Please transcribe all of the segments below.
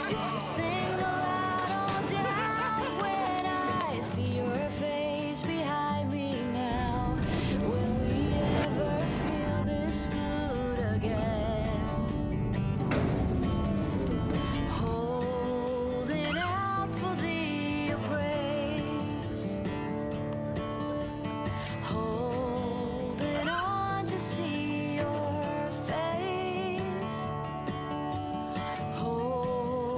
is to single out all doubt when I see your face behind me now. Will we ever feel this good again? Holding out for the appraise, holding on to see your face, holding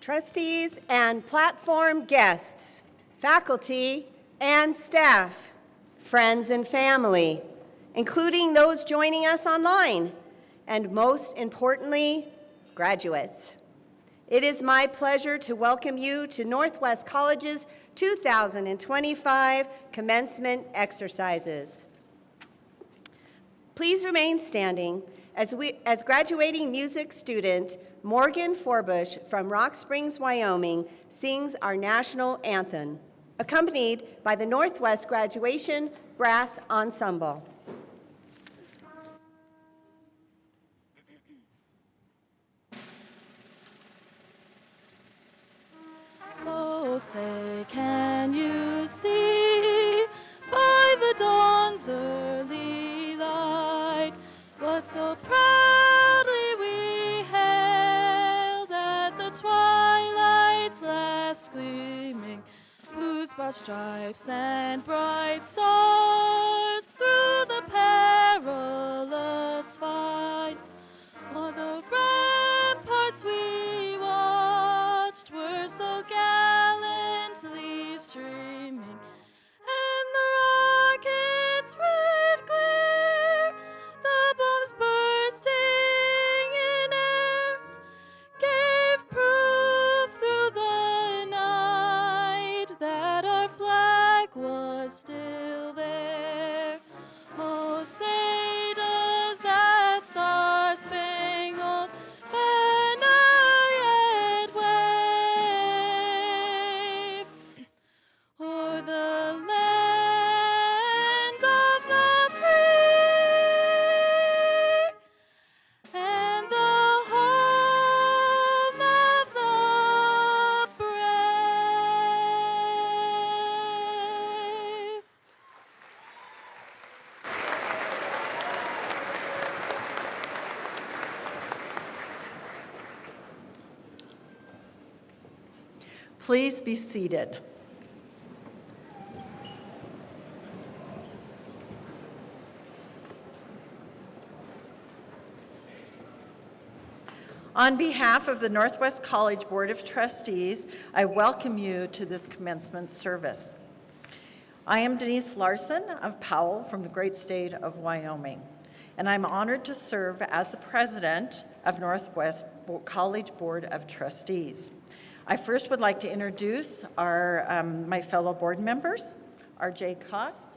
Trustees and platform guests, faculty and staff, friends and family, including those joining us online, and most importantly, graduates. It is my pleasure to welcome you to Northwest College's 2025 commencement exercises. Please remain standing as graduating music student Morgan Forbush from Rock Springs, Wyoming sings our national anthem, accompanied by the Northwest Graduation Brass Ensemble. Oh, say, can you see by the dawn's early light what so proudly we hailed at the twilight's last gleaming, whose broad stripes and bright stars through the perilous fight o'er the ramparts we watched were so gallantly streaming, and the rocket's red glare, the bombs bursting in air, gave proof through the night that our flag was still there. Oh, say does that star-spangled banner yet wave o'er the land of the free and the home of the brave? Please be seated. On behalf of the Northwest College Board of Trustees, I welcome you to this commencement service. I am Denise Larson of Powell from the great state of Wyoming, and I'm honored to serve as the president of Northwest College Board of Trustees. I first would like to introduce my fellow board members. RJ Cost.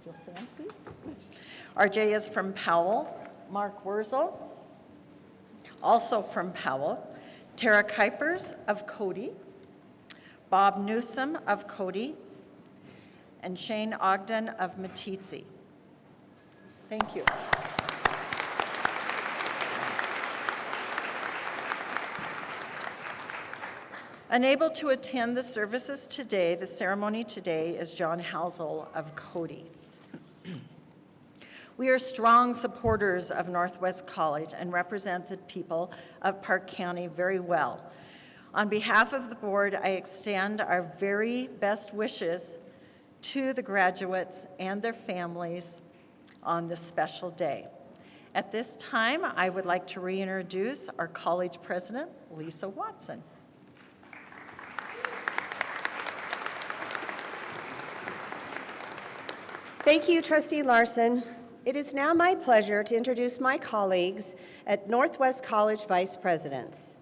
You'll stand, please. RJ is from Powell. Mark Wurzel, also from Powell. Tara Kuipers of Cody, Bob Newsom of Cody, and Shane Ogden of Meeteetse. Thank you. Unable to attend the services today, the ceremony today, is John Housel of Cody. We are strong supporters of Northwest College and represent the people of Park County very well. On behalf of the board, I extend our very best wishes to the graduates and their families on this special day. At this time, I would like to reintroduce our college president, Lisa Watson. Thank you, Trustee Larson. It is now my pleasure to introduce my colleagues at Northwest College Vice Presidents.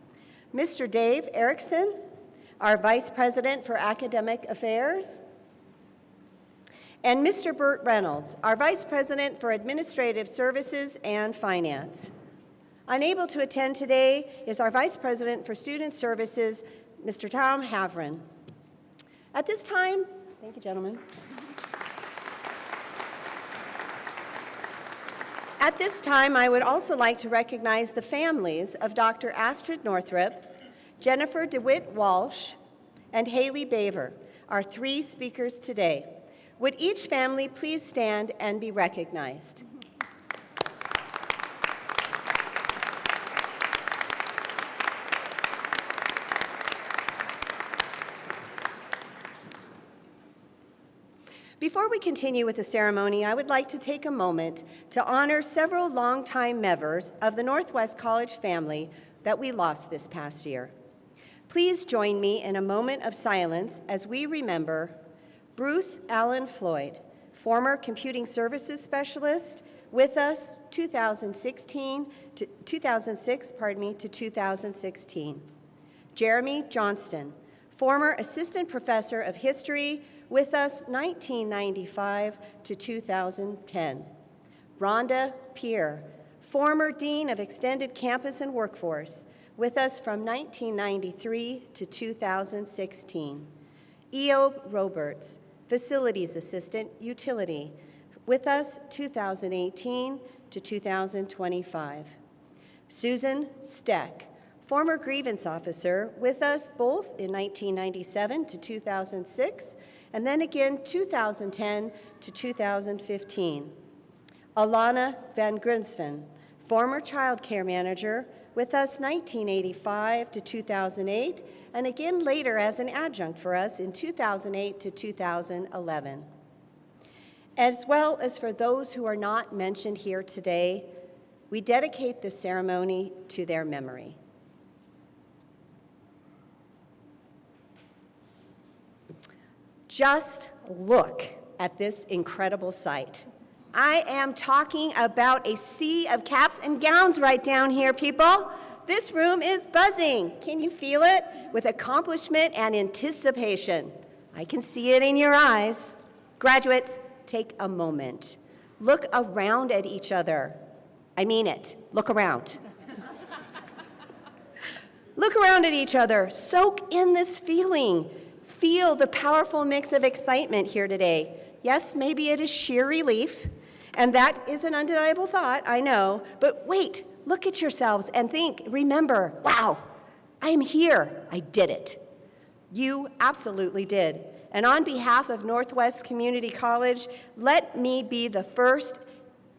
Mr. Dave Erickson, our Vice President for Academic Affairs, and Mr. Burt Reynolds, our Vice President for Administrative Services and Finance. Unable to attend today is our Vice President for Student Services, Mr. Tom Havren. At this time, thank you, gentlemen. At this time, I would also like to recognize the families of Dr. Astrid Northrup, Jennifer DeWitt Walsh, and Haley Baver, our three speakers today. Would each family please stand and be recognized? Before we continue with the ceremony, I would like to take a moment to honor several longtime members of the Northwest College family that we lost this past year. Please join me in a moment of silence as we remember Bruce Allen Floyd, former Computing Services Specialist, with us 2006 to 2016. Jeremy Johnston, former Assistant Professor of History, with us 1995 to 2010. Rhonda Peer, former Dean of Extended Campus and Workforce, with us from 1993 to 2016. Eob Roberts, Facilities Assistant, Utility, with us 2018 to 2025. Susan Steck, former Grievance Officer, with us both in 1997 to 2006, and then again 2010 to 2015. Alana Van Grinsven, former Child Care Manager, with us 1985 to 2008, and again later as an adjunct for us in 2008 to 2011. As well as for those who are not mentioned here today, we dedicate this ceremony to their memory. Just look at this incredible sight. I am talking about a sea of caps and gowns right down here, people. This room is buzzing. Can you feel it? With accomplishment and anticipation. I can see it in your eyes. Graduates, take a moment. Look around at each other. I mean it. Look around. Look around at each other. Soak in this feeling. Feel the powerful mix of excitement here today. Yes, maybe it is sheer relief, and that is an undeniable thought, I know, but wait, look at yourselves and think, remember, wow, I am here, I did it. You absolutely did. And on behalf of Northwest Community College, let me be the first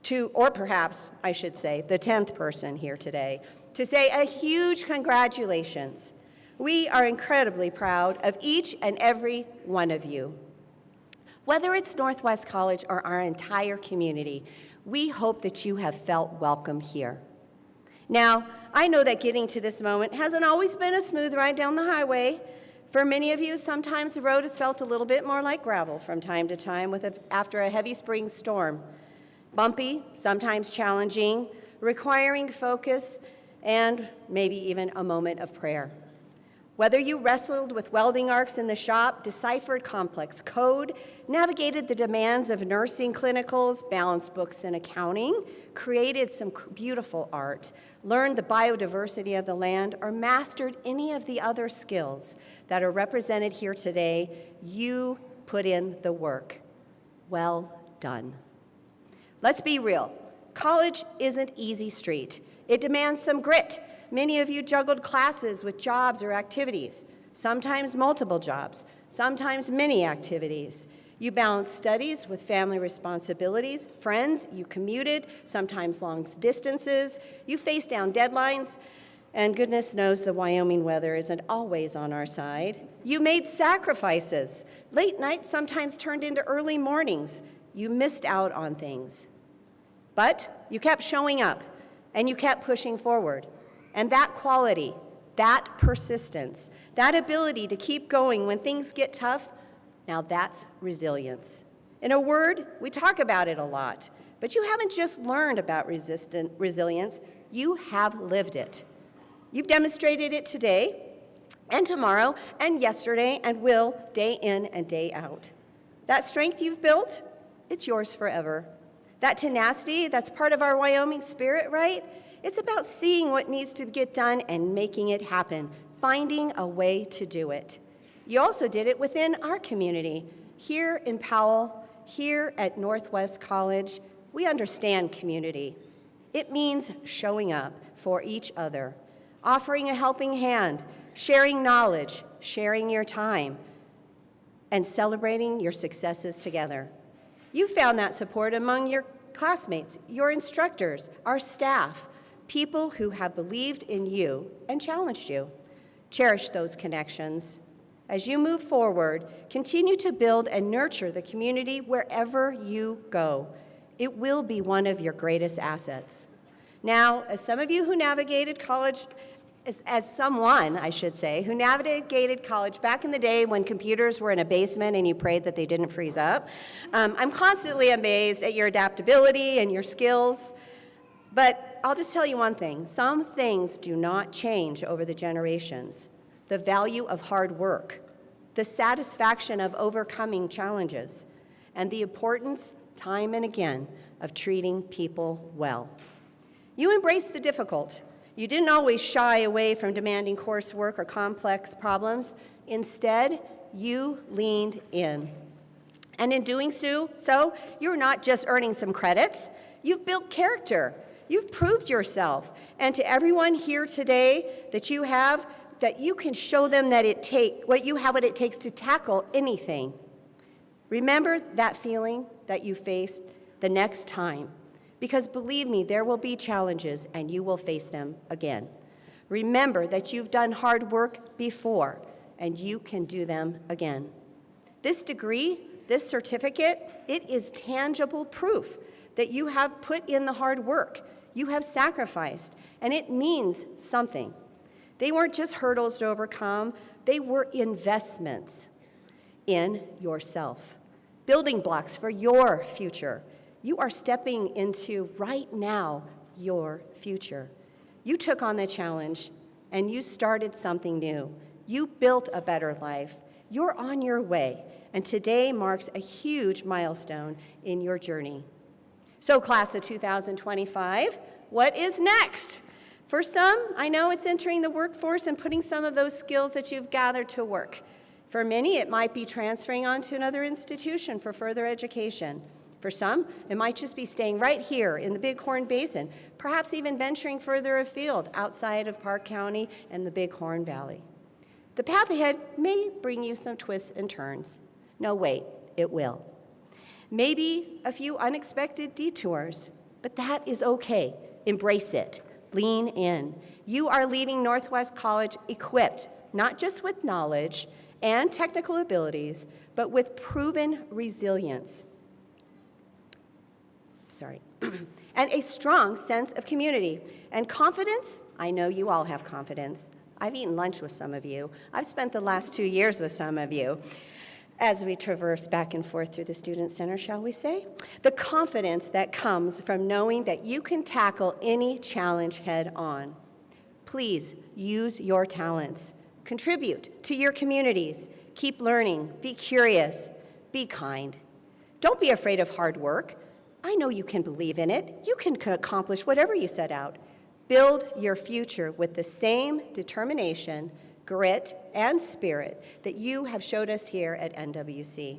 to, or perhaps I should say, the 10th person here today, to say a huge congratulations. We are incredibly proud of each and every one of you. Whether it's Northwest College or our entire community, we hope that you have felt welcome here. Now, I know that getting to this moment hasn't always been a smooth ride down the highway. For many of you, sometimes the road has felt a little bit more like gravel from time to time after a heavy spring storm. Bumpy, sometimes challenging, requiring focus, and maybe even a moment of prayer. Whether you wrestled with welding arcs in the shop, deciphered complex code, navigated the demands of nursing clinicals, balanced books in accounting, created some beautiful art, learned the biodiversity of the land, or mastered any of the other skills that are represented here today, you put in the work. Well done. Let's be real. College isn't easy street. It demands some grit. Many of you juggled classes with jobs or activities, sometimes multiple jobs, sometimes many activities. You balanced studies with family responsibilities, friends, you commuted, sometimes long distances, you faced down deadlines, and goodness knows the Wyoming weather isn't always on our side. You made sacrifices. Late nights sometimes turned into early mornings. You missed out on things. But you kept showing up, and you kept pushing forward. And that quality, that persistence, that ability to keep going when things get tough, now that's resilience. In a word, we talk about it a lot, but you haven't just learned about resilience, you have lived it. You've demonstrated it today, and tomorrow, and yesterday, and will day in and day out. That strength you've built, it's yours forever. That tenacity, that's part of our Wyoming spirit, right? It's about seeing what needs to get done and making it happen, finding a way to do it. You also did it within our community. Here in Powell, here at Northwest College, we understand community. It means showing up for each other, offering a helping hand, sharing knowledge, sharing your time, and celebrating your successes together. You found that support among your classmates, your instructors, our staff, people who have believed in you and challenged you. Cherish those connections. As you move forward, continue to build and nurture the community wherever you go. It will be one of your greatest assets. Now, as some of you who navigated college, as someone, I should say, who navigated college back in the day when computers were in a basement and you prayed that they didn't freeze up, I'm constantly amazed at your adaptability and your skills. But I'll just tell you one thing. Some things do not change over the generations. The value of hard work, the satisfaction of overcoming challenges, and the importance, time and again, of treating people well. You embraced the difficult. You didn't always shy away from demanding coursework or complex problems. Instead, you leaned in. And in doing so, you're not just earning some credits. You've built character. You've proved yourself. And to everyone here today that you can show them that what it takes to tackle anything. Remember that feeling that you faced the next time. Because believe me, there will be challenges and you will face them again. Remember that you've done hard work before and you can do them again. This degree, this certificate, it is tangible proof that you have put in the hard work. You have sacrificed, and it means something. They weren't just hurdles to overcome, they were investments in yourself, building blocks for your future. You are stepping into, right now, your future. You took on the challenge, and you started something new. You built a better life. You're on your way, and today marks a huge milestone in your journey. So, class of 2025, what is next? For some, I know it's entering the workforce and putting some of those skills that you've gathered to work. For many, it might be transferring on to another institution for further education. For some, it might just be staying right here in the Bighorn Basin, perhaps even venturing further afield outside of Park County and the Bighorn Valley. The path ahead may bring you some twists and turns. No, wait, it will. Maybe a few unexpected detours, but that is okay. Embrace it. Lean in. You are leaving Northwest College equipped, not just with knowledge and technical abilities, but with proven resilience. And a strong sense of community. And confidence, I know you all have confidence. I've eaten lunch with some of you. I've spent the last 2 years with some of you. As we traverse back and forth through the Student Center, shall we say? The confidence that comes from knowing that you can tackle any challenge head on. Please use your talents. Contribute to your communities. Keep learning. Be curious. Be kind. Don't be afraid of hard work. I know you can believe in it. You can accomplish whatever you set out. Build your future with the same determination, grit, and spirit that you have showed us here at NWC.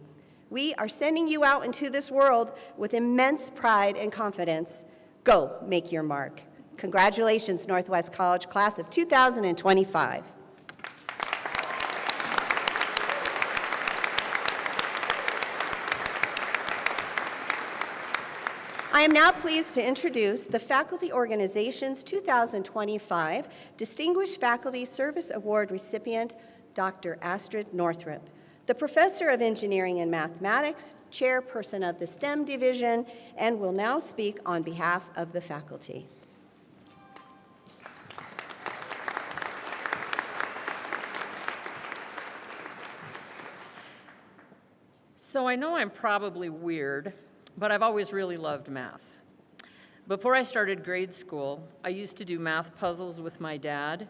We are sending you out into this world with immense pride and confidence. Go make your mark. Congratulations, Northwest College Class of 2025. I am now pleased to introduce the Faculty Organization's 2025 Distinguished Faculty Service Award recipient, Dr. Astrid Northrup, the Professor of Engineering and Mathematics, Chairperson of the STEM Division, and will now speak on behalf of the faculty. So I know I'm probably weird, but I've always really loved math. Before I started grade school, I used to do math puzzles with my dad,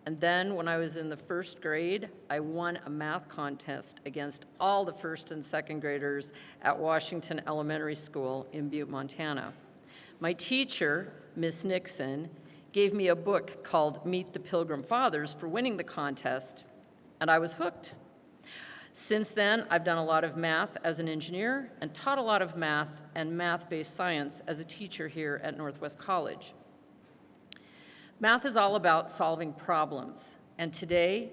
and then when I was in the first grade, I won a math contest against all the first and second graders at Washington Elementary School in Butte, Montana. My teacher, Miss Nixon, gave me a book called Meet the Pilgrim Fathers for winning the contest, and I was hooked. Since then, I've done a lot of math as an engineer and taught a lot of math and math-based science as a teacher here at Northwest College. Math is all about solving problems, and today,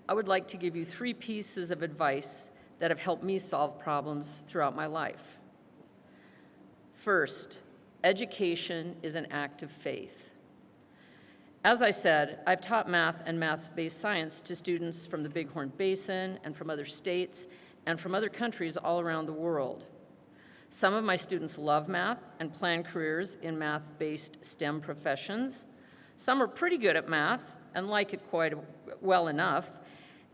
I would like to give you 3 pieces of advice that have helped me solve problems throughout my life. First, education is an act of faith. As I said, I've taught math and math-based science to students from the Bighorn Basin and from other states and from other countries all around the world. Some of my students love math and plan careers in math-based STEM professions. Some are pretty good at math and like it quite well enough.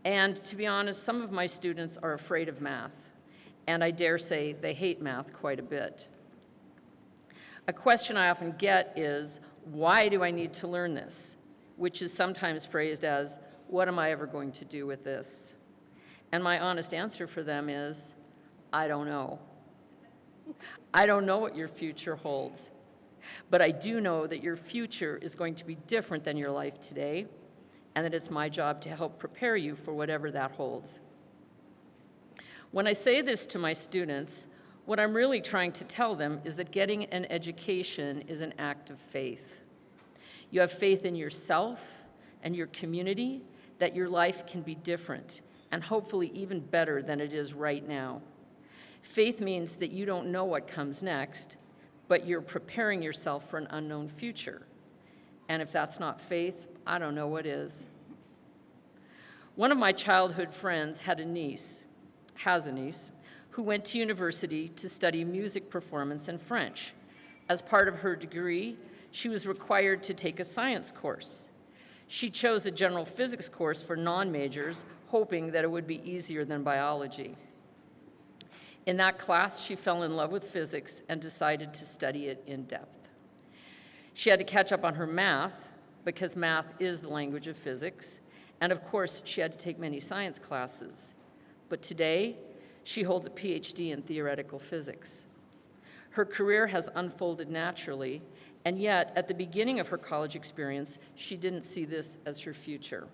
And to be honest, some of my students are afraid of math, and I dare say they hate math quite a bit. A question I often get is, why do I need to learn this? Which is sometimes phrased as, what am I ever going to do with this? And my honest answer for them is, I don't know. I don't know what your future holds, but I do know that your future is going to be different than your life today, and that it's my job to help prepare you for whatever that holds. When I say this to my students, what I'm really trying to tell them is that getting an education is an act of faith. You have faith in yourself and your community that your life can be different and hopefully even better than it is right now. Faith means that you don't know what comes next, but you're preparing yourself for an unknown future. And if that's not faith, I don't know what is. One of my childhood friends has a niece, who went to university to study music performance and French. As part of her degree, she was required to take a science course. She chose a general physics course for non-majors, hoping that it would be easier than biology. In that class, she fell in love with physics and decided to study it in depth. She had to catch up on her math, because math is the language of physics, and of course, she had to take many science classes. But today, she holds a PhD in theoretical physics. Her career has unfolded naturally, and yet, at the beginning of her college experience, she didn't see this as her future.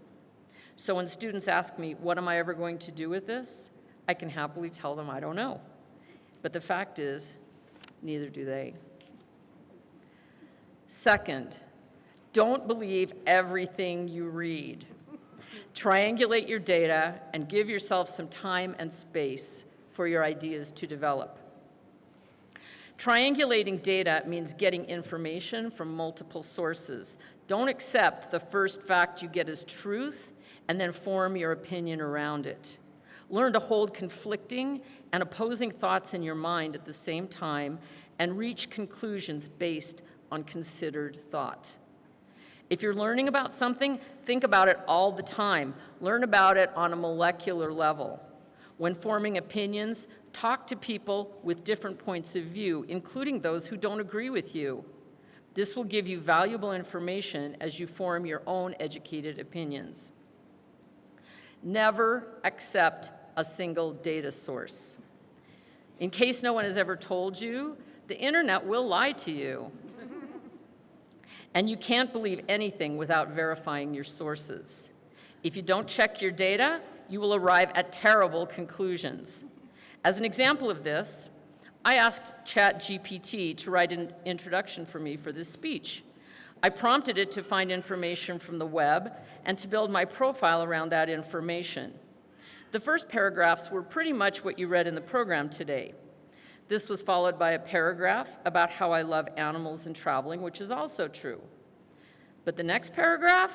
So when students ask me, what am I ever going to do with this? I can happily tell them I don't know. But the fact is, neither do they. Second, don't believe everything you read. Triangulate your data and give yourself some time and space for your ideas to develop. Triangulating data means getting information from multiple sources. Don't accept the first fact you get as truth and then form your opinion around it. Learn to hold conflicting and opposing thoughts in your mind at the same time and reach conclusions based on considered thought. If you're learning about something, think about it all the time. Learn about it on a molecular level. When forming opinions, talk to people with different points of view, including those who don't agree with you. This will give you valuable information as you form your own educated opinions. Never accept a single data source. In case no one has ever told you, the internet will lie to you. And you can't believe anything without verifying your sources. If you don't check your data, you will arrive at terrible conclusions. As an example of this, I asked ChatGPT to write an introduction for me for this speech. I prompted it to find information from the web and to build my profile around that information. The first paragraphs were pretty much what you read in the program today. This was followed by a paragraph about how I love animals and traveling, which is also true. But the next paragraph,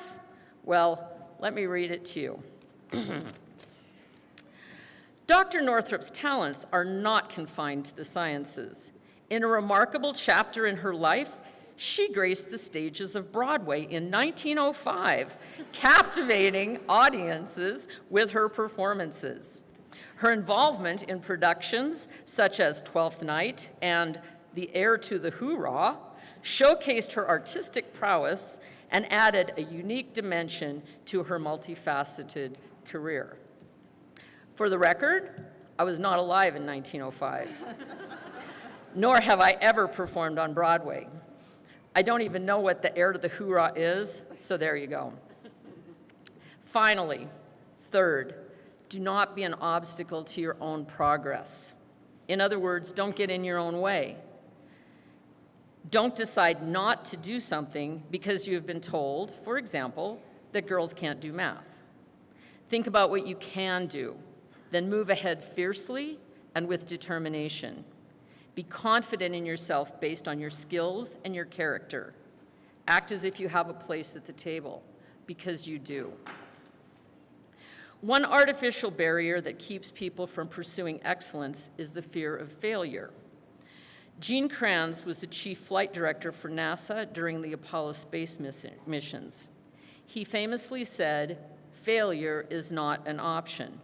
well, let me read it to you. Dr. Northrup's talents are not confined to the sciences. In a remarkable chapter in her life, she graced the stages of Broadway in 1905, captivating audiences with her performances. Her involvement in productions such as Twelfth Night and The Heir to the Hoorah showcased her artistic prowess and added a unique dimension to her multifaceted career. For the record, I was not alive in 1905, nor have I ever performed on Broadway. I don't even know what The Heir to the Hoorah is, so there you go. Finally, third, do not be an obstacle to your own progress. In other words, don't get in your own way. Don't decide not to do something because you have been told, for example, that girls can't do math. Think about what you can do, then move ahead fiercely and with determination. Be confident in yourself based on your skills and your character. Act as if you have a place at the table, because you do. One artificial barrier that keeps people from pursuing excellence is the fear of failure. Gene Kranz was the chief flight director for NASA during the Apollo space missions. He famously said, "Failure is not an option."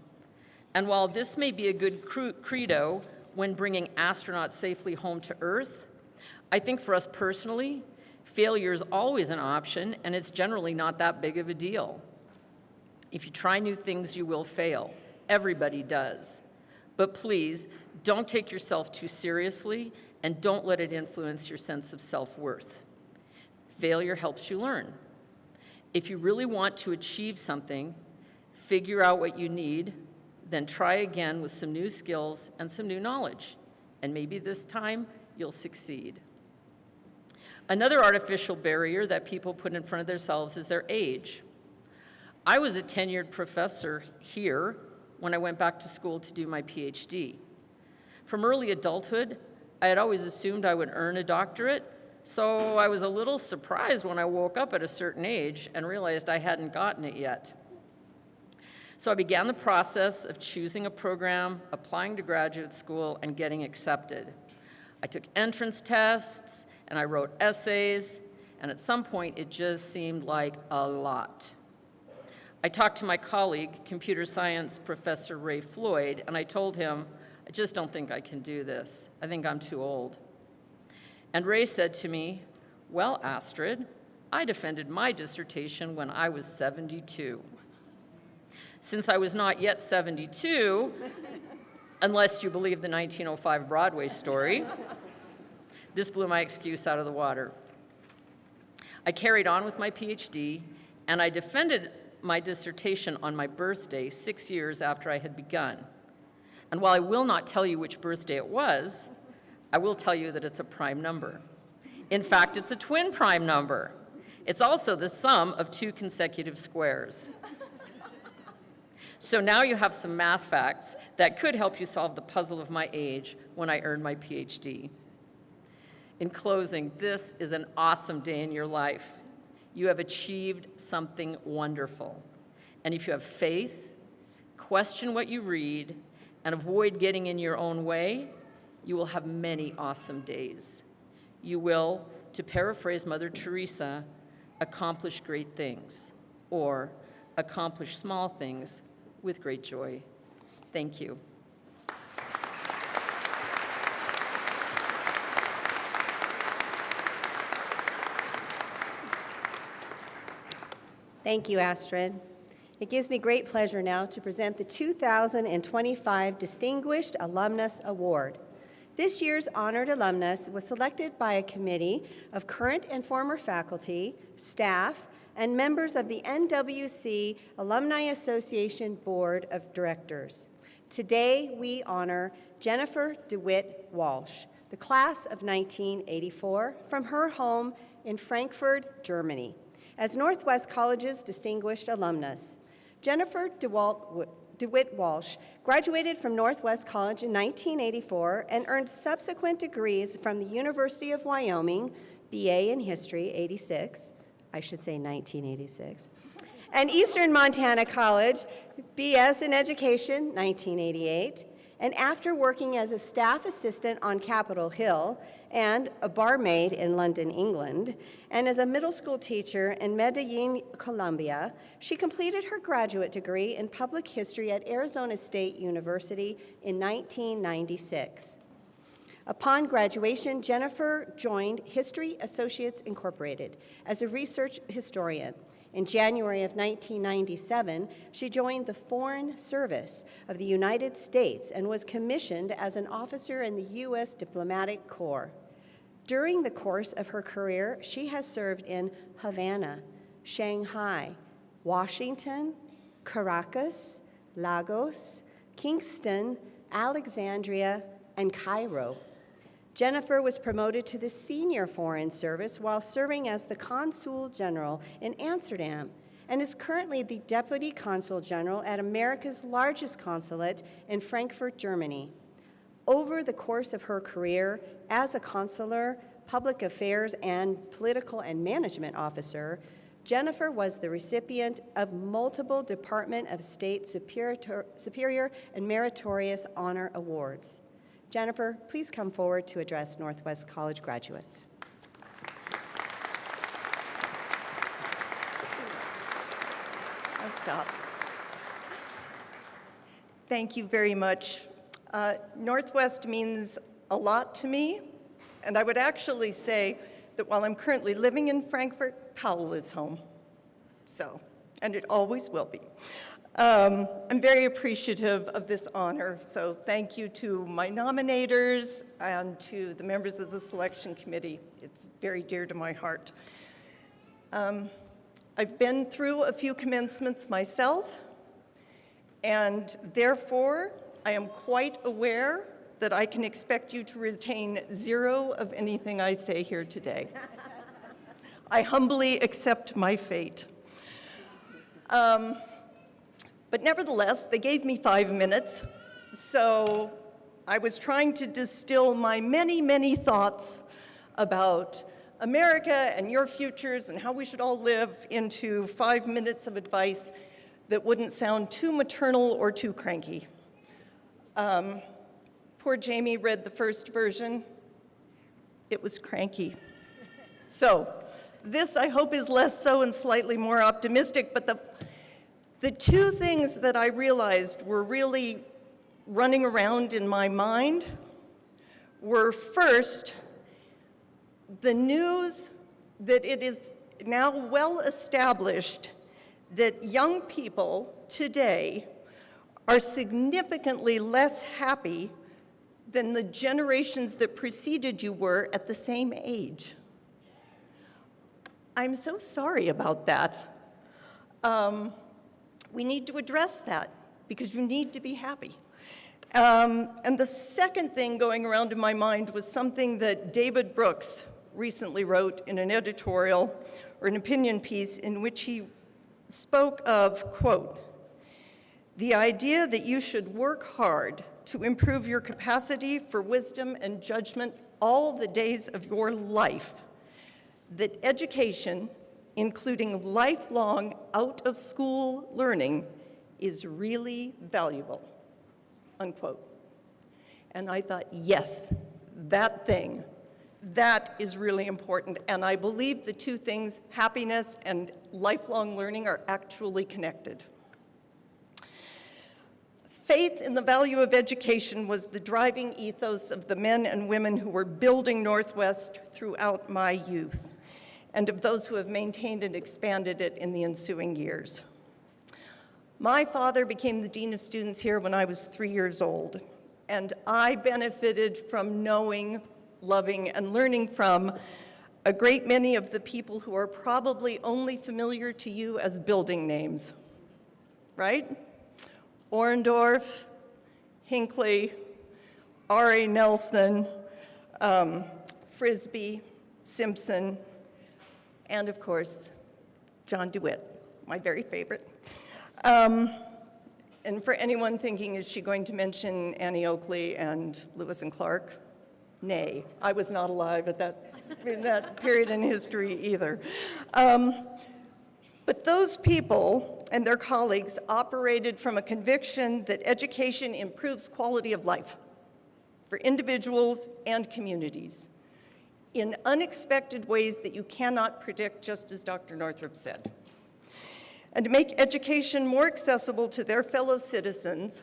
And while this may be a good credo when bringing astronauts safely home to Earth, I think for us personally, failure is always an option, and it's generally not that big of a deal. If you try new things, you will fail. Everybody does. But please, don't take yourself too seriously, and don't let it influence your sense of self-worth. Failure helps you learn. If you really want to achieve something, figure out what you need, then try again with some new skills and some new knowledge, and maybe this time you'll succeed. Another artificial barrier that people put in front of themselves is their age. I was a tenured professor here when I went back to school to do my PhD. From early adulthood, I had always assumed I would earn a doctorate, so I was a little surprised when I woke up at a certain age and realized I hadn't gotten it yet. So I began the process of choosing a program, applying to graduate school, and getting accepted. I took entrance tests, and I wrote essays, and at some point it just seemed like a lot. I talked to my colleague, computer science professor Ray Floyd, and I told him, "I just don't think I can do this. I think I'm too old." And Ray said to me, "Well, Astrid, I defended my dissertation when I was 72. Since I was not yet 72, unless you believe the 1905 Broadway story, this blew my excuse out of the water. I carried on with my PhD, and I defended my dissertation on my birthday 6 years after I had begun. And while I will not tell you which birthday it was, I will tell you that it's a prime number. In fact, it's a twin prime number. It's also the sum of two consecutive squares. So now you have some math facts that could help you solve the puzzle of my age when I earned my PhD. In closing, this is an awesome day in your life. You have achieved something wonderful. And if you have faith, question what you read, and avoid getting in your own way, you will have many awesome days. You will, to paraphrase Mother Teresa, accomplish great things, or accomplish small things with great joy. Thank you. Thank you, Astrid. It gives me great pleasure now to present the 2025 Distinguished Alumnus Award. This year's honored alumnus was selected by a committee of current and former faculty, staff, and members of the NWC Alumni Association Board of Directors. Today, we honor Jennifer DeWitt Walsh, the class of 1984, from her home in Frankfurt, Germany, as Northwest College's distinguished alumnus. Jennifer DeWitt Walsh graduated from Northwest College in 1984 and earned subsequent degrees from the University of Wyoming, BA in History, 86, I should say 1986, and Eastern Montana College, BS in Education, 1988, and after working as a staff assistant on Capitol Hill and a barmaid in London, England, and as a middle school teacher in Medellin, Colombia, she completed her graduate degree in public history at Arizona State University in 1996. Upon graduation, Jennifer joined History Associates Incorporated as a research historian. In January of 1997, she joined the Foreign Service of the United States and was commissioned as an officer in the U.S. Diplomatic Corps. During the course of her career, she has served in Havana, Shanghai, Washington, Caracas, Lagos, Kingston, Alexandria, and Cairo. Jennifer was promoted to the Senior Foreign Service while serving as the Consul General in Amsterdam and is currently the Deputy Consul General at America's largest consulate in Frankfurt, Germany. Over the course of her career as a consular, public affairs, and political and management officer, Jennifer was the recipient of multiple Department of State Superior and Meritorious Honor Awards. Jennifer, please come forward to address Northwest College graduates. Don't stop. Thank you very much. Northwest means a lot to me, and I would actually say that while I'm currently living in Frankfurt, Powell is home. So, and it always will be. I'm very appreciative of this honor, so thank you to my nominators and to the members of the selection committee. It's very dear to my heart. I've been through a few commencements myself, and therefore I am quite aware that I can expect you to retain zero of anything I say here today. I humbly accept my fate. But nevertheless, they gave me 5 minutes, so I was trying to distill my many, many thoughts about America and your futures and how we should all live into 5 minutes of advice that wouldn't sound too maternal or too cranky. Poor Jamie read the first version. It was cranky. So this, I hope, is less so and slightly more optimistic, but the two things that I realized were really running around in my mind were, first, the news that it is now well established that young people today are significantly less happy than the generations that preceded you were at the same age. I'm so sorry about that. We need to address that because you need to be happy. And the second thing going around in my mind was something that David Brooks recently wrote in an editorial or an opinion piece in which he spoke of, quote, "The idea that you should work hard to improve your capacity for wisdom and judgment all the days of your life, that education, including lifelong out-of-school learning, is really valuable," unquote. And I thought, yes, that thing, that is really important. And I believe the two things, happiness and lifelong learning, are actually connected. Faith in the value of education was the driving ethos of the men and women who were building Northwest throughout my youth, and of those who have maintained and expanded it in the ensuing years. My father became the dean of students here when I was 3 years old, and I benefited from knowing, loving, and learning from a great many of the people who are probably only familiar to you as building names, right? Orendorff, Hinckley, R.A. Nelson, Frisbee, Simpson, and of course, John DeWitt, my very favorite. And for anyone thinking, is she going to mention Annie Oakley and Lewis and Clark? Nay, I was not alive at in that period in history either. But those people and their colleagues operated from a conviction that education improves quality of life for individuals and communities in unexpected ways that you cannot predict, just as Dr. Northrup said. And to make education more accessible to their fellow citizens,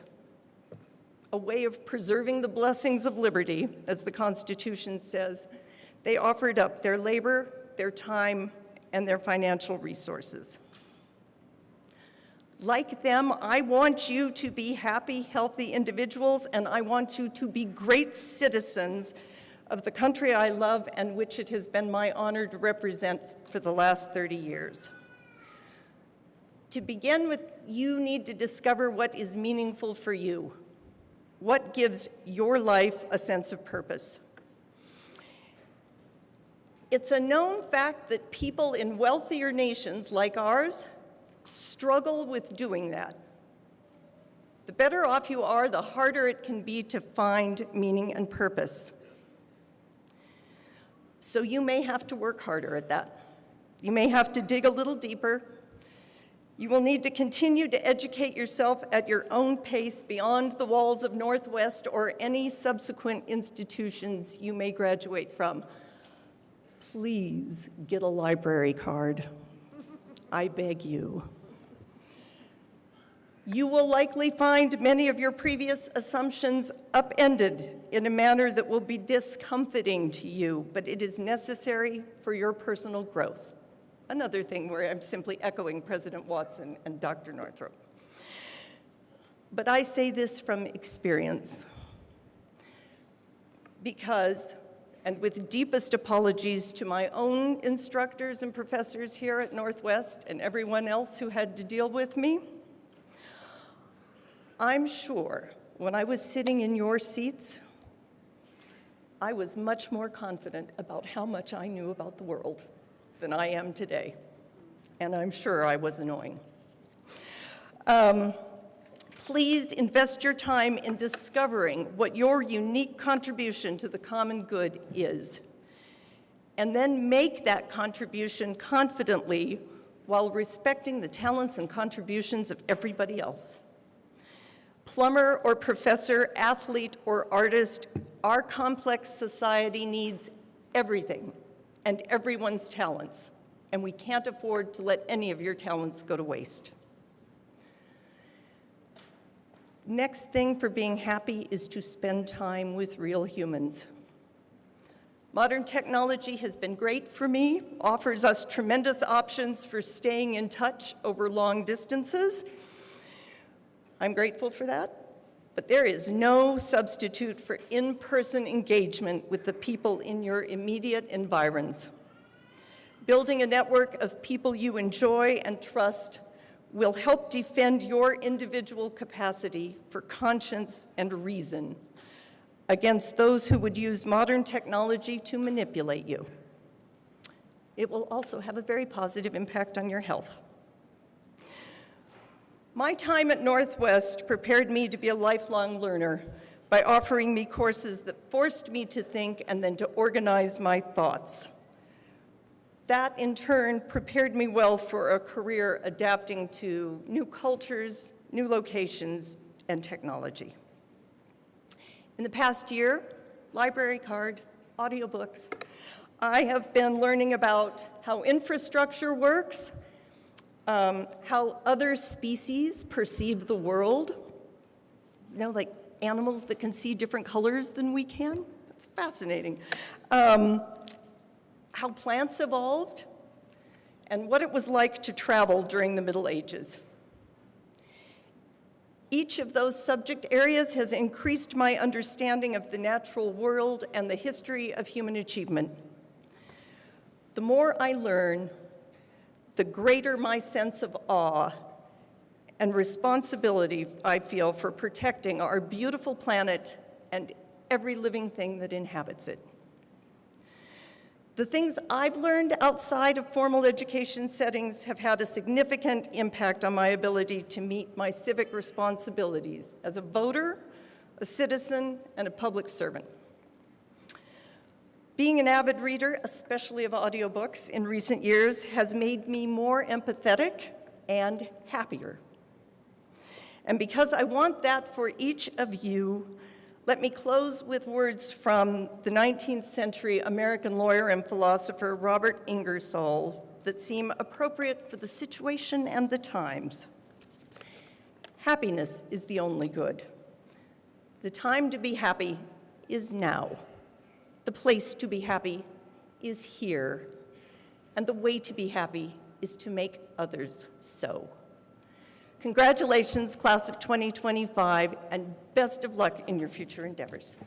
a way of preserving the blessings of liberty, as the Constitution says, they offered up their labor, their time, and their financial resources. Like them, I want you to be happy, healthy individuals, and I want you to be great citizens of the country I love and which it has been my honor to represent for the last 30 years. To begin with, you need to discover what is meaningful for you, what gives your life a sense of purpose. It's a known fact that people in wealthier nations like ours struggle with doing that. The better off you are, the harder it can be to find meaning and purpose. So you may have to work harder at that. You may have to dig a little deeper. You will need to continue to educate yourself at your own pace beyond the walls of Northwest or any subsequent institutions you may graduate from. Please get a library card. I beg you. You will likely find many of your previous assumptions upended in a manner that will be discomforting to you, but it is necessary for your personal growth. Another thing where I'm simply echoing President Watson and Dr. Northrup. But I say this from experience because, and with deepest apologies to my own instructors and professors here at Northwest and everyone else who had to deal with me, I'm sure when I was sitting in your seats, I was much more confident about how much I knew about the world than I am today, and I'm sure I was annoying. Please invest your time in discovering what your unique contribution to the common good is, and then make that contribution confidently while respecting the talents and contributions of everybody else. Plumber or professor, athlete or artist, our complex society needs everything and everyone's talents, and we can't afford to let any of your talents go to waste. Next thing for being happy is to spend time with real humans. Modern technology has been great for me, offers us tremendous options for staying in touch over long distances. I'm grateful for that. But there is no substitute for in-person engagement with the people in your immediate environs. Building a network of people you enjoy and trust will help defend your individual capacity for conscience and reason against those who would use modern technology to manipulate you. It will also have a very positive impact on your health. My time at Northwest prepared me to be a lifelong learner by offering me courses that forced me to think and then to organize my thoughts. That, in turn, prepared me well for a career adapting to new cultures, new locations, and technology. In the past year, library card, audiobooks, I have been learning about how infrastructure works, how other species perceive the world, like animals that can see different colors than we can. That's fascinating. How plants evolved, and what it was like to travel during the Middle Ages. Each of those subject areas has increased my understanding of the natural world and the history of human achievement. The more I learn, the greater my sense of awe and responsibility I feel for protecting our beautiful planet and every living thing that inhabits it. The things I've learned outside of formal education settings have had a significant impact on my ability to meet my civic responsibilities as a voter, a citizen, and a public servant. Being an avid reader, especially of audiobooks in recent years, has made me more empathetic and happier. And because I want that for each of you, let me close with words from the 19th century American lawyer and philosopher Robert Ingersoll that seem appropriate for the situation and the times. Happiness is the only good. The time to be happy is now. The place to be happy is here. And the way to be happy is to make others so. Congratulations, class of 2025, and best of luck in your future endeavors.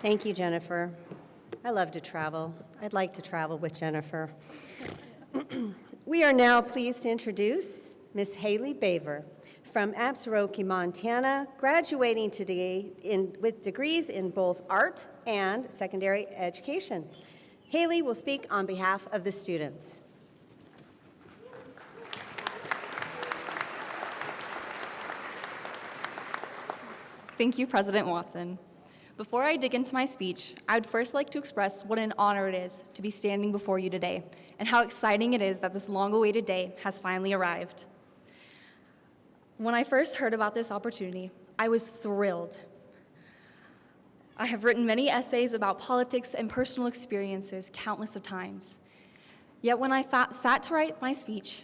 Thank you, Jennifer. I love to travel. I'd like to travel with Jennifer. We are now pleased to introduce Ms. Haley Baver from Absaroka, Montana, graduating today with degrees in both art and secondary education. Haley will speak on behalf of the students. Thank you, President Watson. Before I dig into my speech, I would first like to express what an honor it is to be standing before you today, and how exciting it is that this long-awaited day has finally arrived. When I first heard about this opportunity, I was thrilled. I have written many essays about politics and personal experiences countless of times. Yet when I sat to write my speech,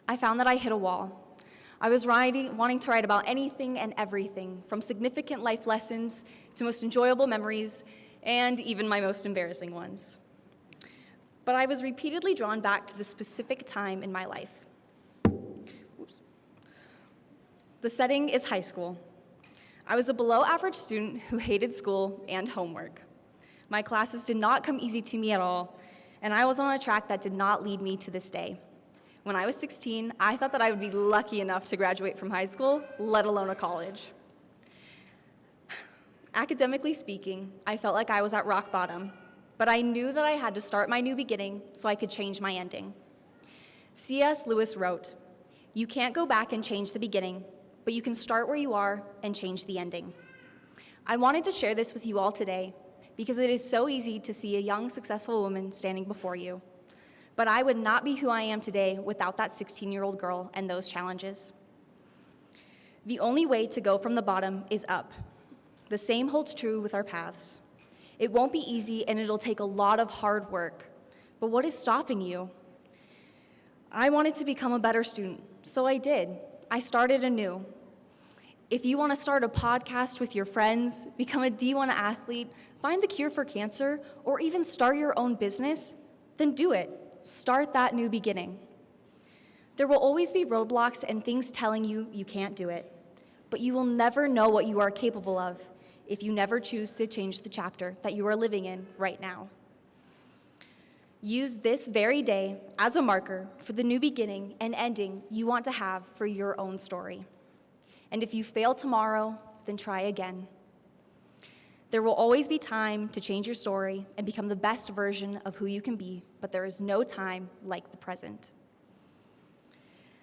I found that I hit a wall. I was wanting to write about anything and everything, from significant life lessons to most enjoyable memories, and even my most embarrassing ones. But I was repeatedly drawn back to the specific time in my life. Oops. The setting is high school. I was a below-average student who hated school and homework. My classes did not come easy to me at all, and I was on a track that did not lead me to this day. When I was 16, I thought that I would be lucky enough to graduate from high school, let alone a college. Academically speaking, I felt like I was at rock bottom, but I knew that I had to start my new beginning so I could change my ending. C.S. Lewis wrote, "You can't go back and change the beginning, but you can start where you are and change the ending." I wanted to share this with you all today because it is so easy to see a young, successful woman standing before you. But I would not be who I am today without that 16-year-old girl and those challenges. The only way to go from the bottom is up. The same holds true with our paths. It won't be easy and it'll take a lot of hard work. But what is stopping you? I wanted to become a better student, so I did. I started anew. If you want to start a podcast with your friends, become a D1 athlete, find the cure for cancer, or even start your own business, then do it. Start that new beginning. There will always be roadblocks and things telling you you can't do it, but you will never know what you are capable of if you never choose to change the chapter that you are living in right now. Use this very day as a marker for the new beginning and ending you want to have for your own story. And if you fail tomorrow, then try again. There will always be time to change your story and become the best version of who you can be, but there is no time like the present.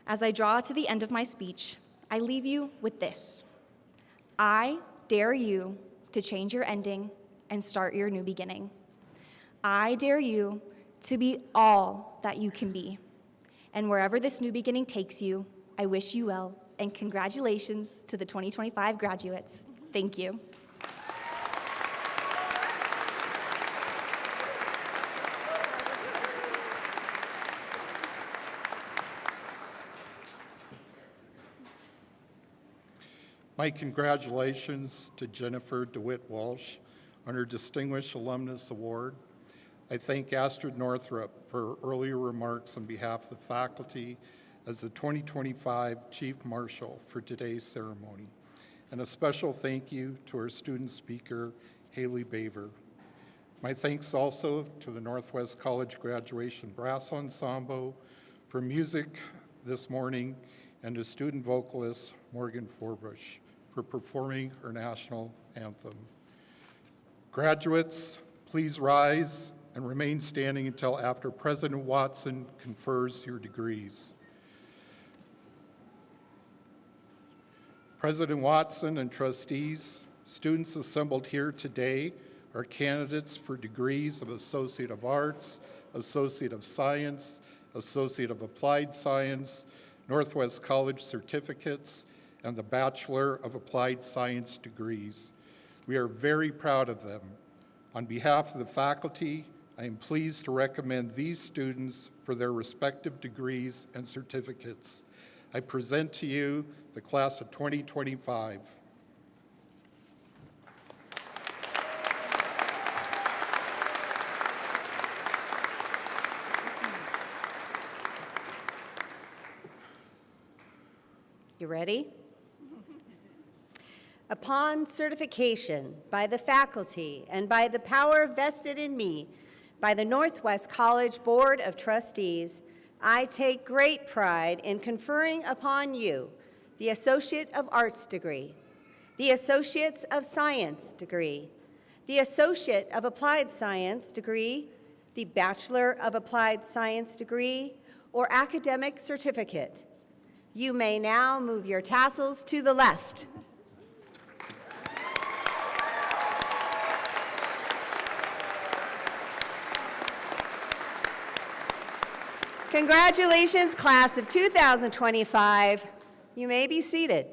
As I draw to the end of my speech, I leave you with this. I dare you to change your ending and start your new beginning. I dare you to be all that you can be. And wherever this new beginning takes you, I wish you well, and congratulations to the 2025 graduates. Thank you. My congratulations to Jennifer DeWitt Walsh on her Distinguished Alumnus Award. I thank Astrid Northrup for her earlier remarks on behalf of the faculty as the 2025 Chief Marshal for today's ceremony. And a special thank you to our student speaker, Haley Baver. My thanks also to the Northwest College Graduation Brass Ensemble for music this morning, and to student vocalist Morgan Forbush for performing our national anthem. Graduates, please rise and remain standing until after President Watson confers your degrees. President Watson and trustees, students assembled here today are candidates for degrees of Associate of Arts, Associate of Science, Associate of Applied Science, Northwest College certificates, and the Bachelor of Applied Science degrees. We are very proud of them. On behalf of the faculty, I am pleased to recommend these students for their respective degrees and certificates. I present to you the class of 2025. You ready? Upon certification by the faculty and by the power vested in me by the Northwest College Board of Trustees, I take great pride in conferring upon you the Associate of Arts degree, the Associates of Science degree, the Associate of Applied Science degree, the Bachelor of Applied Science degree, or academic certificate. You may now move your tassels to the left. Congratulations, class of 2025. You may be seated.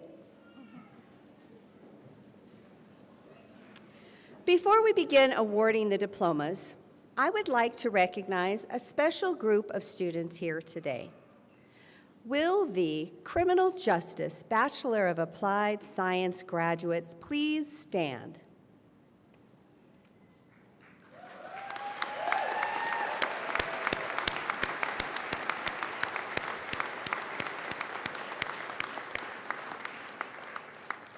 Before we begin awarding the diplomas, I would like to recognize a special group of students here today. Will the Criminal Justice Bachelor of Applied Science graduates please stand?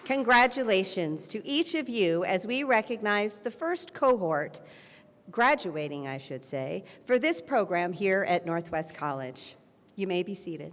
Congratulations to each of you as we recognize the first cohort, graduating, I should say, for this program here at Northwest College. You may be seated.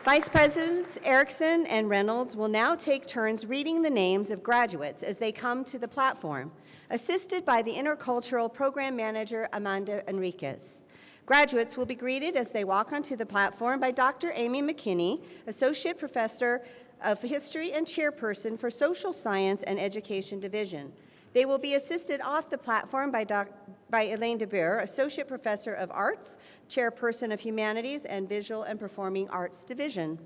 Vice Presidents Erickson and Reynolds will now take turns reading the names of graduates as they come to the platform, assisted by the Intercultural Program Manager, Amanda Enriquez. Graduates will be greeted as they walk onto the platform by Dr. Amy McKinney, Associate Professor of History and Chairperson for Social Science and Education Division. They will be assisted off the platform by Elaine DeBeer, Associate Professor of Arts, Chairperson of Humanities and Visual and Performing Arts Division.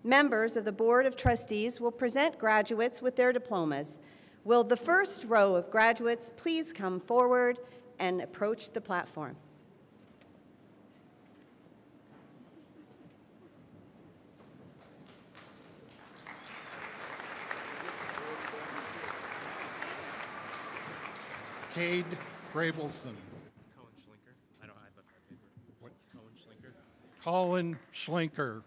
Members of the Board of Trustees will present graduates with their diplomas. Will the first row of graduates please come forward and approach the platform? Cade Grabelson. Colin Schlinker. I left my paper. What? Colin Schlinker. Colin Schlinker.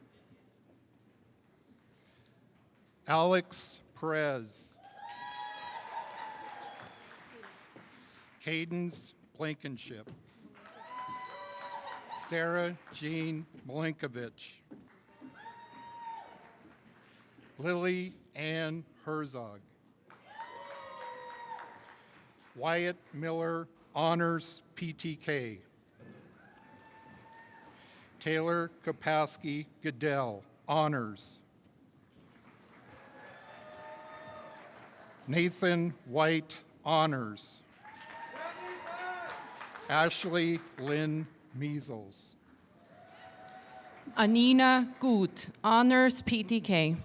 Alex Perez. Cadence Blankenship. Sarah Jean Malinkovich. Lily Ann Herzog. Wyatt Miller, Honors PTK. Taylor Kopaski Goodell, Honors. Nathan White, Honors. Ashley Lynn Measles. Anina Gut, Honors PTK.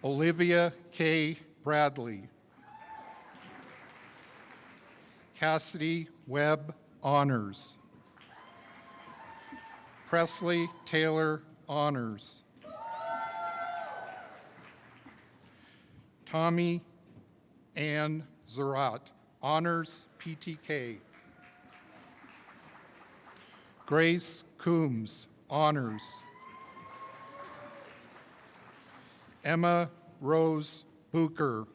Olivia K. Bradley. Cassidy Webb, Honors. Presley Taylor, Honors. Tommy Ann Zarat, Honors PTK. Grace Coombs, Honors. Emma Rose Bucher.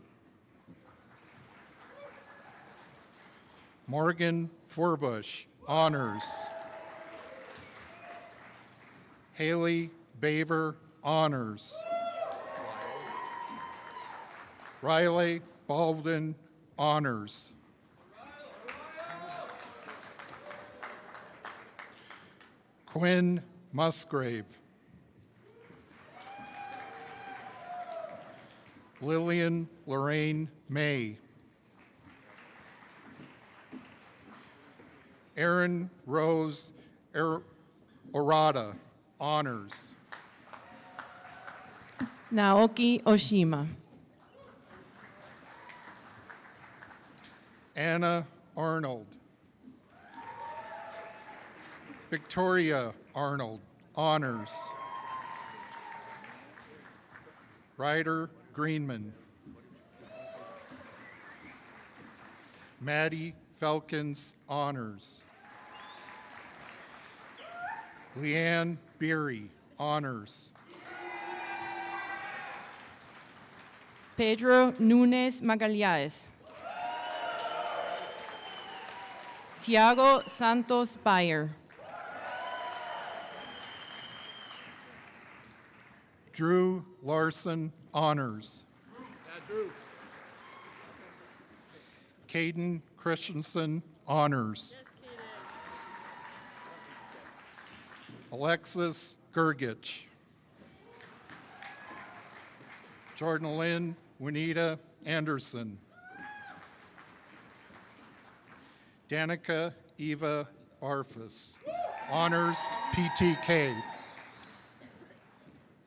Morgan Forbush, Honors. Haley Baver, Honors. Riley Baldwin, Honors. Quinn Musgrave. Lillian Lorraine May. Erin Rose Orada, Honors. Naoki Oshima. Anna Arnold. Victoria Arnold, Honors. Ryder Greenman. Maddie Felkins, Honors. Leanne Beery, Honors. Pedro Nunes Magalhães. Tiago Santos Bayer. Drew Larson, Honors. Caden Christensen, Honors. Alexis Gergich. Jordan Lynn Juanita Anderson. Danica Eva Barfus, Honors PTK.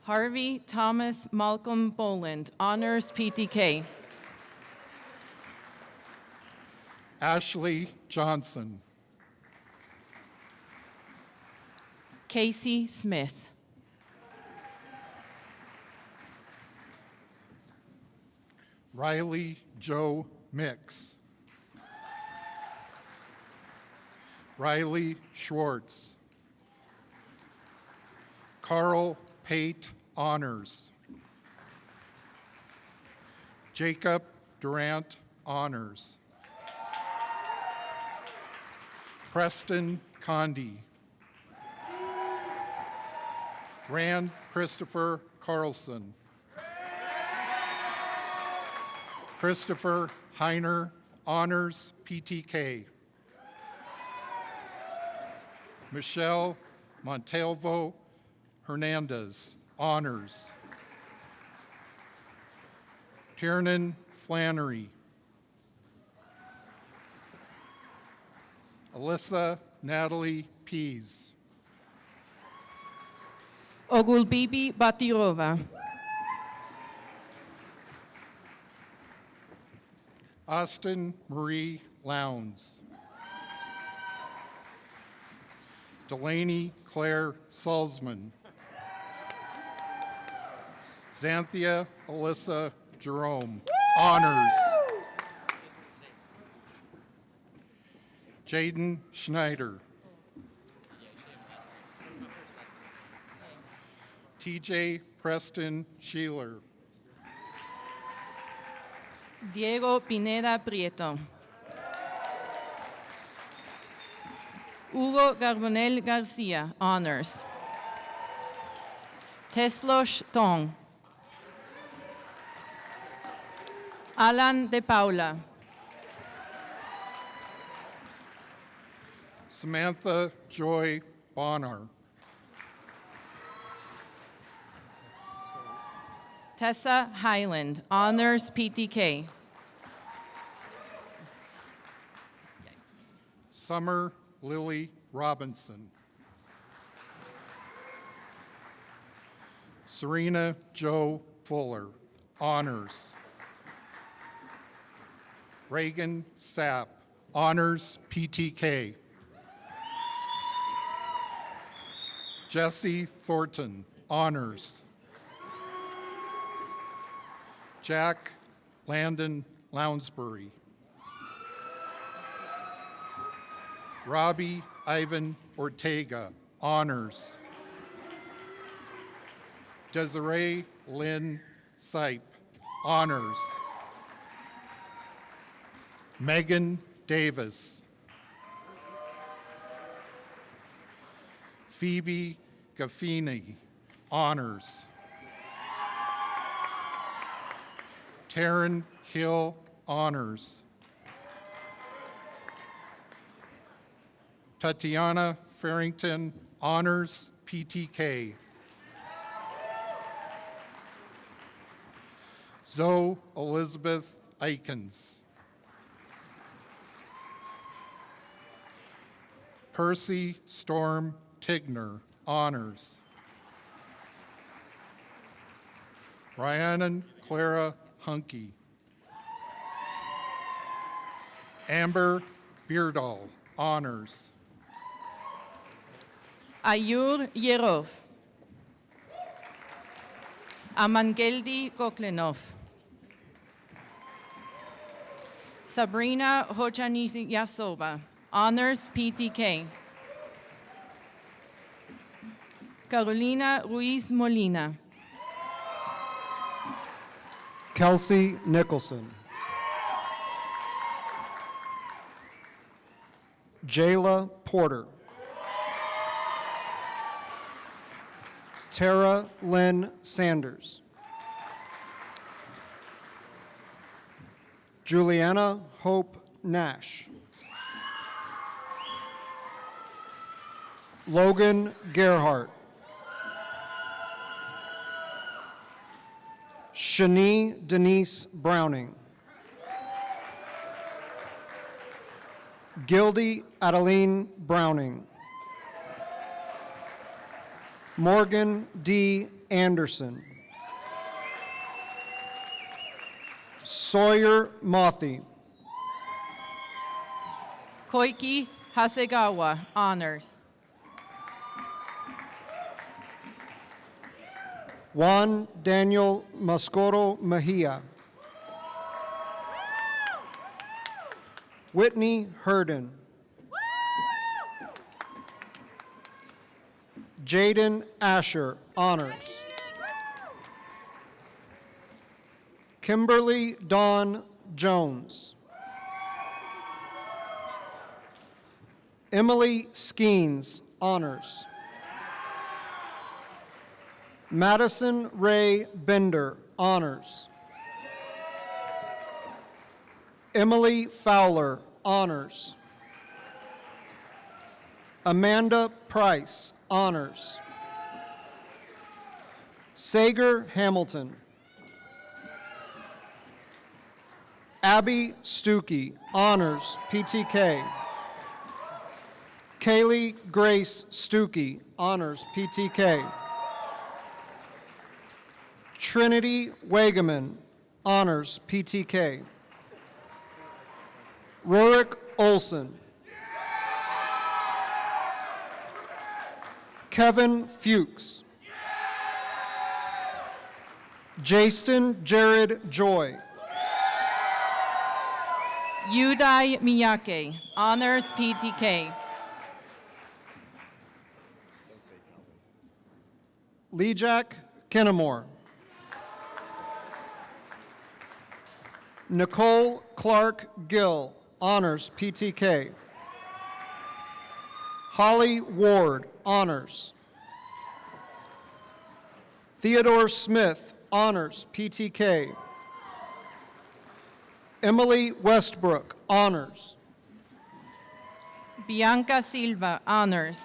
Harvey Thomas Malcolm Boland, Honors PTK. Ashley Johnson. Casey Smith. Riley Joe Mix. Riley Schwartz. Carl Pate, Honors. Jacob Durant, Honors. Preston Condi. Rand Christopher Carlson. Christopher Heiner, Honors PTK. Michelle Montalvo Hernandez, Honors. Tiernan Flannery. Alyssa Natalie Pease. Ogulbibi Batirova. Austin Marie Lowndes. Delaney Claire Salzman. Xanthia Alyssa Jerome, Honors. Jaden Schneider. TJ Preston Sheeler. Diego Pineda Prieto. Hugo Garbonel Garcia, Honors. Teslosh Tong. Alan De Paula. Samantha Joy Bonner. Tessa Highland, Honors PTK. Summer Lily Robinson. Serena Jo Fuller, Honors. Reagan Sapp, Honors PTK. Jesse Thornton, Honors. Jack Landon Lounsbury. Robbie Ivan Ortega, honors. Desiree Lynn Sipe, honors. Megan Davis. Phoebe Gaffini, honors. Taryn Hill, honors. Tatiana Farrington, honors, PTK. Zoe Elizabeth Aikens. Percy Storm Tigner, honors. Rhiannon Clara Hunke. Amber Beardall, honors. Ayur Yerov. Amangeldi Koklenov. Sabrina Hochanisiasova, honors, PTK. Carolina Ruiz Molina. Kelsey Nicholson. Jayla Porter. Tara Lynn Sanders. Juliana Hope Nash. Logan Gerhart. Shani Denise Browning. Gildy Adeline Browning. Morgan D. Anderson. Sawyer Mothy. Koiki Hasegawa, honors. Juan Daniel Mascoro Mejia. Whitney Herden. Jaden Asher, honors. Kimberly Dawn Jones. Emily Skeens, honors. Madison Ray Bender, honors. Emily Fowler, honors. Amanda Price, honors. Sager Hamilton. Abby Stuckey, honors, PTK. Kaylee Grace Stuckey, honors, PTK. Trinity Wagaman, honors, PTK. Rurik Olson. Kevin Fuchs. Jaston Jared Joy. Yudai Miyake, honors, PTK. Lijak Kennemore. Nicole Clark Gill, honors, PTK. Holly Ward, honors. Theodore Smith, honors, PTK. Emily Westbrook, honors. Bianca Silva, honors.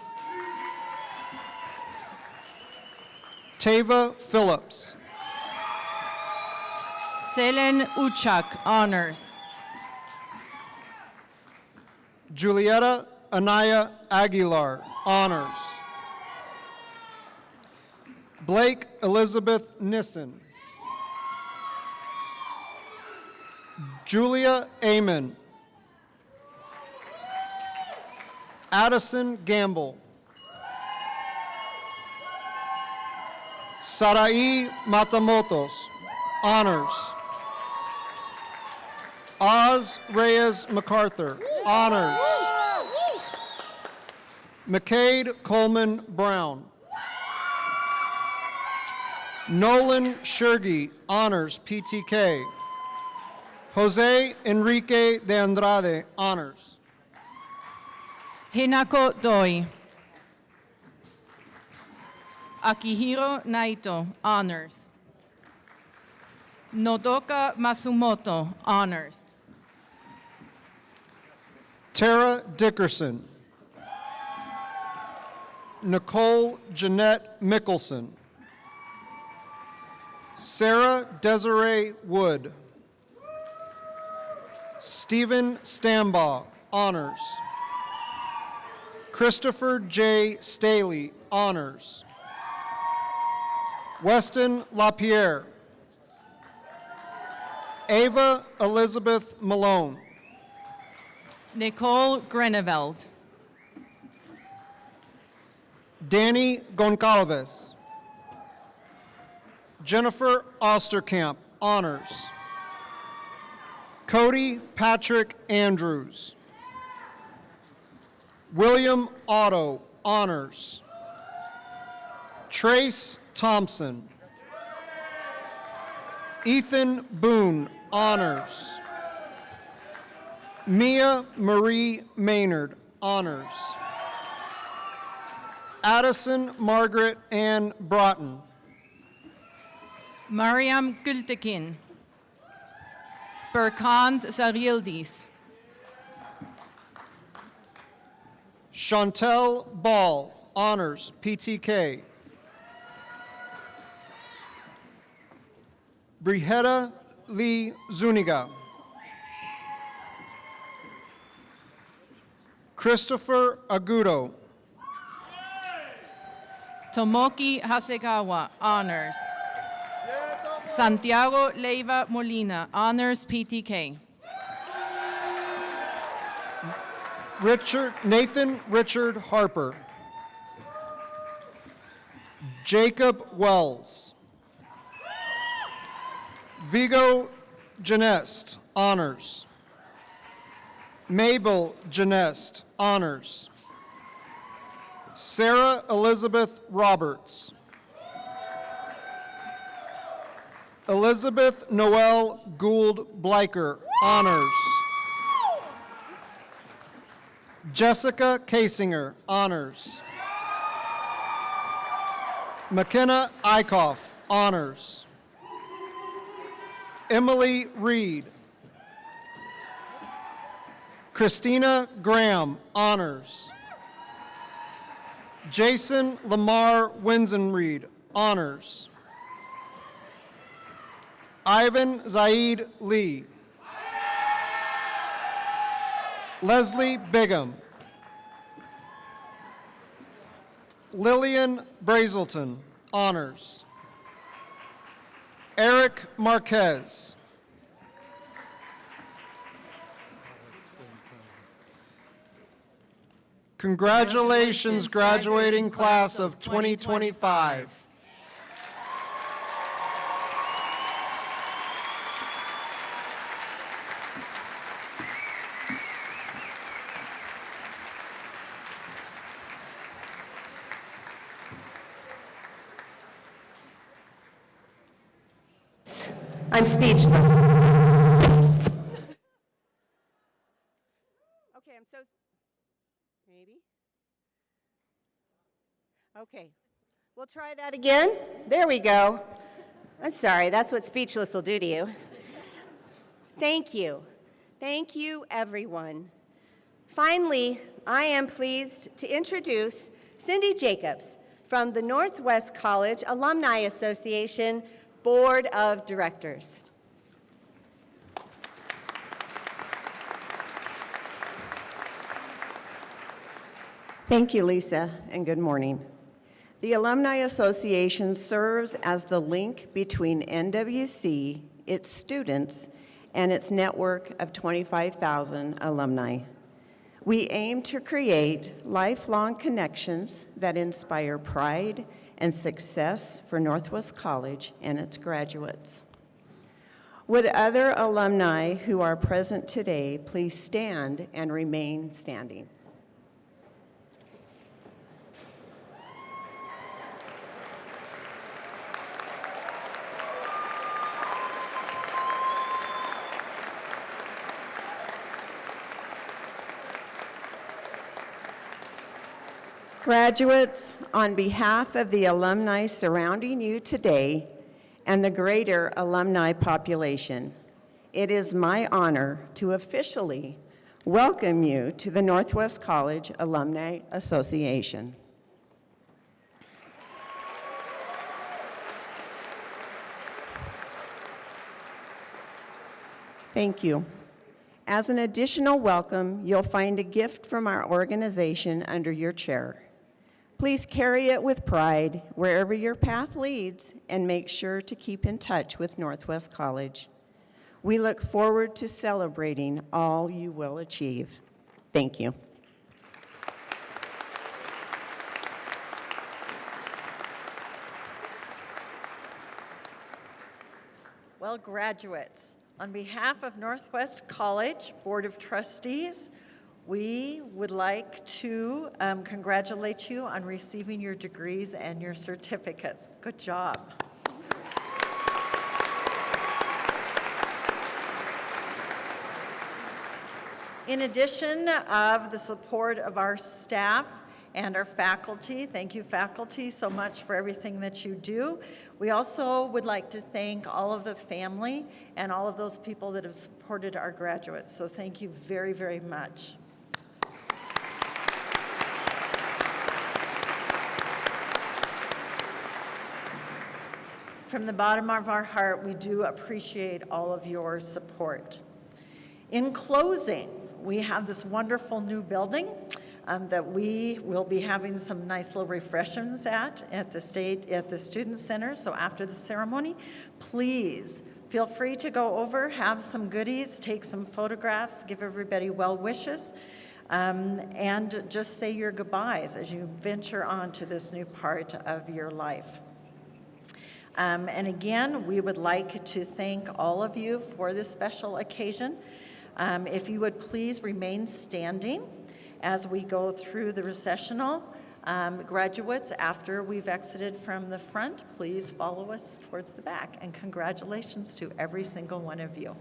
Tava Phillips. Selen Uchak, honors. Julieta Anaya Aguilar, honors. Blake Elizabeth Nissen. Julia Amon. Addison Gamble. Sarai Matamotos, honors. Oz Reyes MacArthur, honors. McCade Coleman Brown. Nolan Shergi, honors, PTK. Jose Enrique de Andrade, honors. Hinako Doi. Akihiro Naito, honors. Nodoka Masumoto, honors. Tara Dickerson. Nicole Jeanette Mickelson. Sarah Desiree Wood. Stephen Stambaugh, honors. Christopher J. Staley, honors. Weston LaPierre. Ava Elizabeth Malone. Nicole Greneveld. Danny Goncalves. Jennifer Osterkamp, honors. Cody Patrick Andrews. William Otto, honors. Trace Thompson. Ethan Boone, honors. Mia Marie Maynard, honors. Addison Margaret Ann Broughton. Mariam Gültekin. Berkant Sarildis. Chantel Ball, honors, PTK. Brihetta Lee Zuniga. Christopher Agudo. Tomoki Hasegawa, honors. Santiago Leiva Molina, honors, PTK. Nathan Richard Harper. Jacob Wells. Vigo Genest, honors. Mabel Genest, honors. Sarah Elizabeth Roberts. Elizabeth Noel Gould Bleicher, honors. Jessica Kasinger, honors. McKenna Eichhoff, honors. Emily Reed. Christina Graham, honors. Jason Lamar Winsenreed, honors. Ivan Zaid Lee. Leslie Bigham. Lillian Brazelton, honors. Eric Marquez. Congratulations, graduating class of 2025. I'm speechless. Okay, I'm so, maybe? Okay, we'll try that again. There we go. I'm sorry, that's what speechless will do to you. Thank you. Thank you, everyone. Finally, I am pleased to introduce Cindy Jacobs from the Northwest College Alumni Association Board of Directors. Thank you, Lisa, and good morning. The Alumni Association serves as the link between NWC, its students, and its network of 25,000 alumni. We aim to create lifelong connections that inspire pride and success for Northwest College and its graduates. Would other alumni who are present today please stand and remain standing? Graduates, on behalf of the alumni surrounding you today and the greater alumni population, it is my honor to officially welcome you to the Northwest College Alumni Association. Thank you. As an additional welcome, you'll find a gift from our organization under your chair. Please carry it with pride wherever your path leads and make sure to keep in touch with Northwest College. We look forward to celebrating all you will achieve. Thank you. Well, graduates, on behalf of Northwest College Board of Trustees, we would like to congratulate you on receiving your degrees and your certificates. Good job. In addition of the support of our staff and our faculty, thank you faculty so much for everything that you do. We also would like to thank all of the family and all of those people that have supported our graduates. So thank you very, very much. From the bottom of our heart, we do appreciate all of your support. In closing, we have this wonderful new building that we will be having some nice little refreshments at the Student Center. So after the ceremony, please feel free to go over, have some goodies, take some photographs, give everybody well wishes, and just say your goodbyes as you venture on to this new part of your life. And again, we would like to thank all of you for this special occasion. If you would please remain standing as we go through the recessional. Graduates, after we've exited from the front, please follow us towards the back. And congratulations to every single one of you.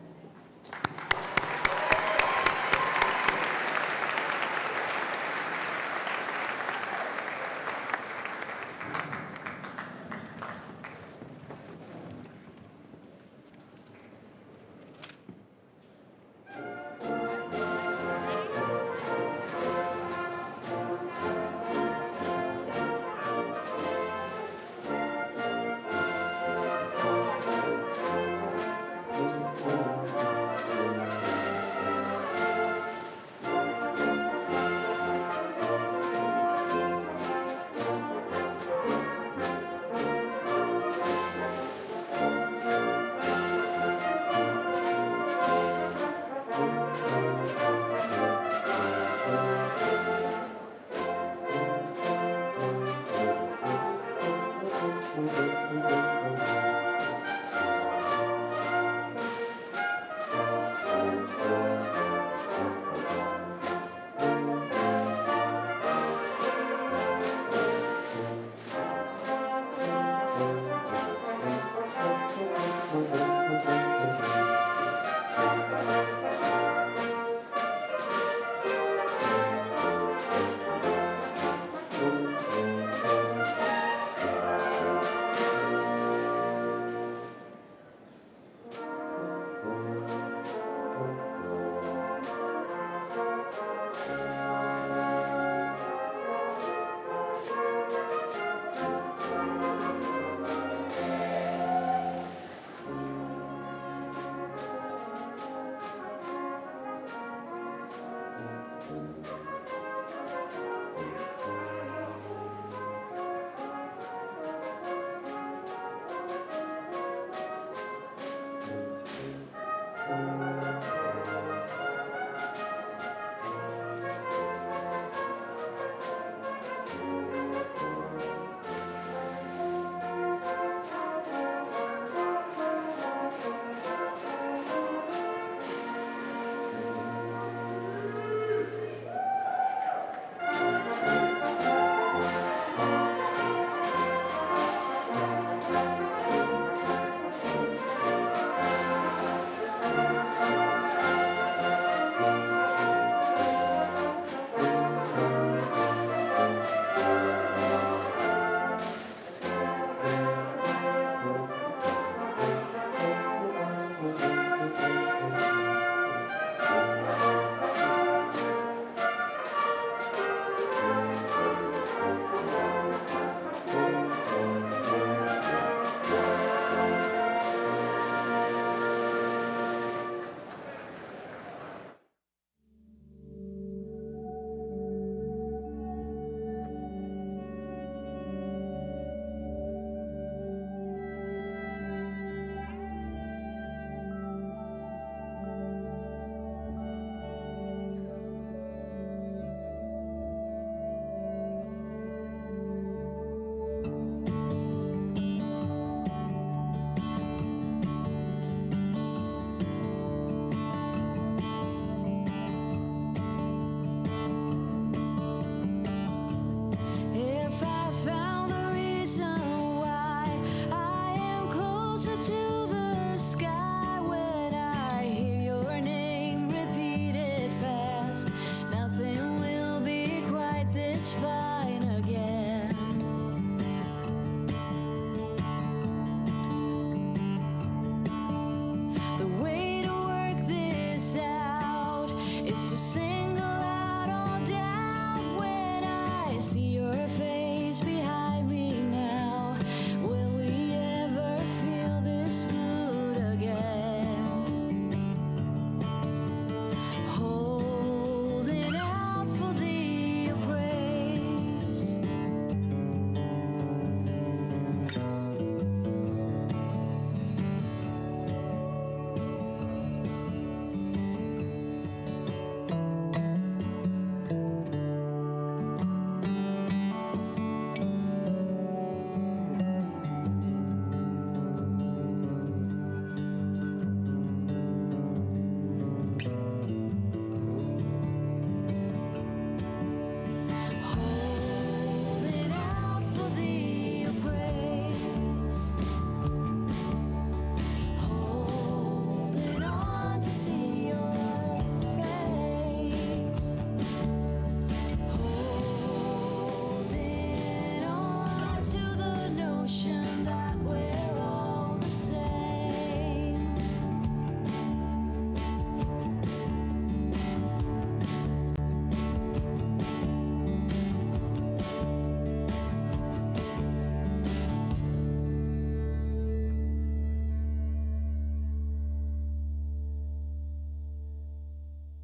It's just saying